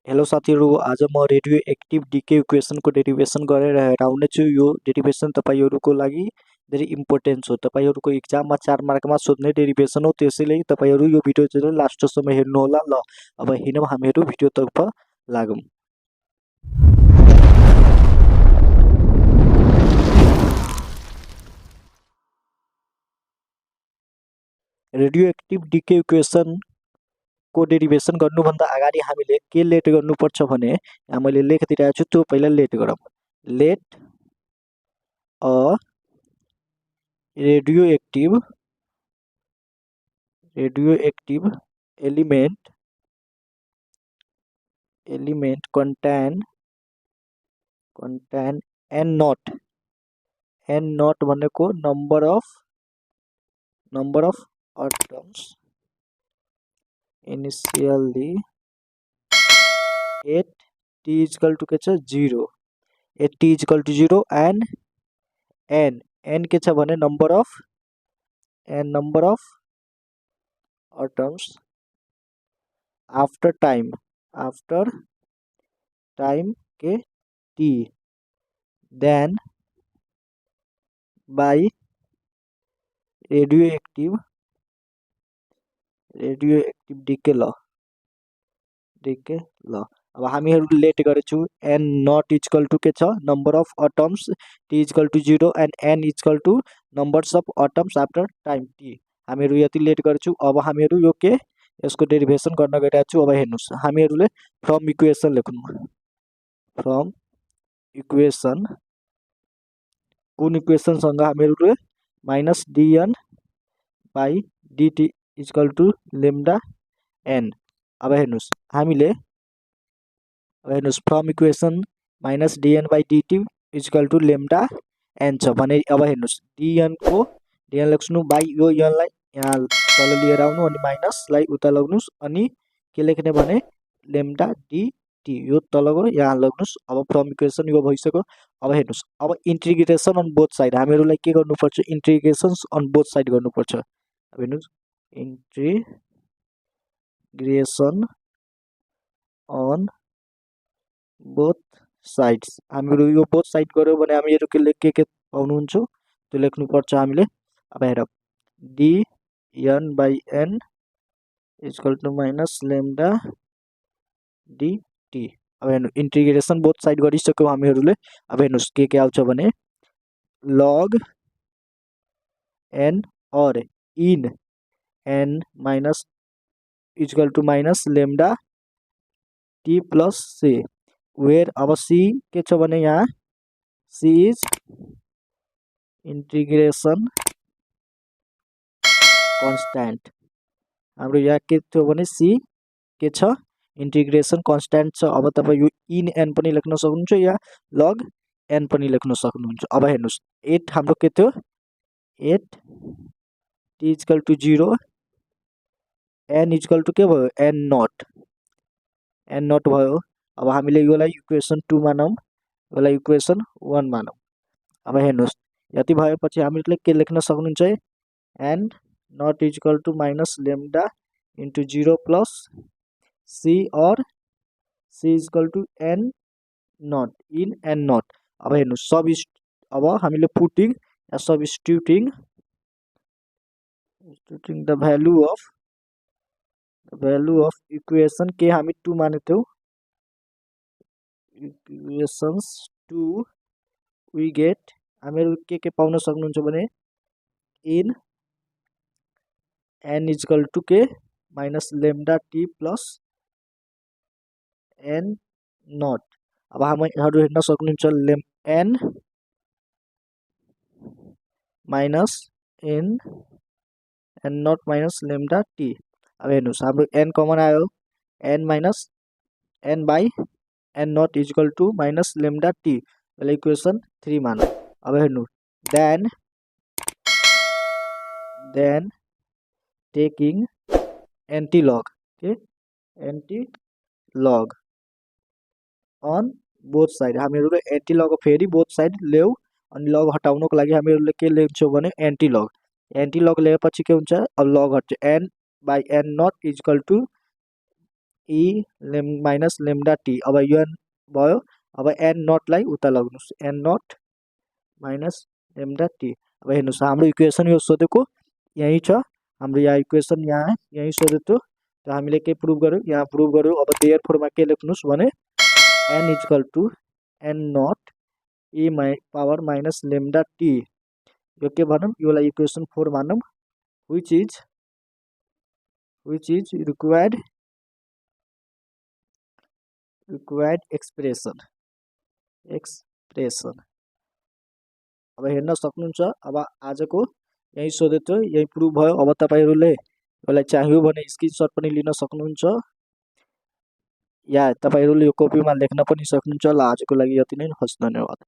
Hello साथीहरु, आज म रेडियो एक्टिभ डिके इक्वेसनको डेरिभेसन गरेर आउनेछु। यो डेरिभेसन तपाईहरुको लागि धेरै इम्पोर्टेन्ट हो। तपाईहरुको एक्जाममा 4 मार्कमा सोध्ने डेरिभेसन हो। त्यसैले तपाईहरु यो भिडियो चाहिँ लास्टसम्म हेर्नु होला। ल अब हिँडौँ हामीहरु भिडियोतर्फ लागौँ। रेडियो एक्टिभ डिके इक्वेसन को डेरिभेसन गर्नुभन्दा अगाडि हामीले के लेट गर्नुपर्छ भने यहाँ मैले लेखिदिरहेको छु, त्यो पहिला लेट गरौँ। Let a radioactive element contain n not भनेको number of atoms initially at t is equal to के छ 0, at t is equal to 0 and n के छ भने number of atoms after time के t, then by radioactive decay law। अब हामीहरु late गरेछु n not equal to के छ number of atoms, t equal to 0 and n equal to numbers of atoms after time t। हामीहरु यति late गरेछु। अब हामीहरु यो के यसको डेरिभेसन गर्न गइरहेको छु। अब हेर्नुस्, हामीहरुले फ्रम इक्वेसन लेख्नु। फ्रम इक्वेसन कुन इक्वेसन सँग हामीहरुले minus dn by dt equal to lambda n। अब हेर्नुस् हामीले from equation minus dn by dt equal to lambda n छ भने अब हेर्नुस् dn लेख्नु बाइ यो n लाई यहाँ तल लिएर आउनु अनि माइनस लाई उता लग्नुस् अनि के लेख्ने भने लेम्डा dt यो तलको यहाँ लग्नुस्। अब फ्रम इक्वेसन यो भइसक्यो। अब हेर्नुस्, अब इन्टिग्रेसन अन बोथ साइड हामीहरुलाई के गर्नुपर्छ, इन्टिग्रेसन्स अन बोथ साइड गर्नुपर्छ। अब हेर्नुस् इन्टिग्रेसन अन बोथ साइड्स हामीहरु यो बोथ साइड गर्यो भने हामीहरु के पाउनुहुन्छ त्यो लेख्नु पर्छ हामीले। अब हेर dn by n equal to minus lambda dt। अब हेर्नु इन्टिग्रेसन बोथ साइड गरिसक्यो हामीहरुले। अब हेर्नुस् के आउँछ भने log n or in n minus equal to minus lambda t plus c where अब c के छ भने यहाँ c इज इन्टिग्रेसन कन्स्ट्यान्ट। हाम्रो यहाँ के थियो भने c के छ इन्टिग्रेसन कन्स्ट्यान्ट छ। अब तपाई यो इन n पनि लेख्न सक्नुहुन्छ या log n पनि लेख्न सक्नुहुन्छ। अब हेर्नुस् 8 हाम्रो के थियो 8 t equal to 0 n equal to के भयो n नट भयो। अब हामीले योलाई इक्वेसन 2 मानौं, योलाई इक्वेसन 1 मानौं। अब हेर्नुस् यति भएपछि हामीले के लेख्न सक्नुहुन्छ n naught equal to minus lambda into 0 plus c और c equal to n naught in n naught. अब हेर्नुस् अब हामीले पुटिङ या substituting the value of equation के हामी 2 मानेथ्यौ इक्वेसन्स 2 वी गेट हामीहरु के पाउन सक्नुहुन्छ भने इन n इक्वल टु के minus lambda t plus n naught. अब हामीहरु हेर्न सक्नुहुन्छ n minus n naught minus lambda t। अब हेर्नुस् हाम्रो n कमन आयो n minus n by n naught equal to minus lambda t equation 3 मानौ। अब हेर्नु then taking anti-log on both side हामीहरुले anti-log फेरि both side ल्याउ अनि log हटाउनको लागि हामीहरुले के लेख्छौं भने anti-log ल्याएपछि के हुन्छ अब log हट्छ n by n not equal to e minus lambda t. अब यो भयो। अब एन नटलाई उता लग्नुहोस्, n naught minus lambda t. अब हेर्नुहोस् हाम्रो इक्वेसन यो सोधेको यहीँ छ, हाम्रो यहाँ इक्वेसन यहाँ यहीँ सोधेको थियो। हामीले के प्रुभ गर्यो, यहाँ प्रुभ गर्यो। अब देयर फोरमा के लेख्नुहोस् भने n equal to n naught e power minus lambda t. यो के भनौँ, योलाई इक्वेसन 4 मानौँ। which is required expression। अब हेर्न सक्नुहुन्छ। अब आजको यही सोधेको थियो, यही प्रुभ भयो। अब तपाईहरुले यसलाई चाहियो भने स्क्रिनशट पनि लिन सक्नुहुन्छ, या तपाईहरुले यो कपीमा लेख्न पनि सक्नुहुन्छ। ल आजको लागि यति नै, हस्, धन्यवाद।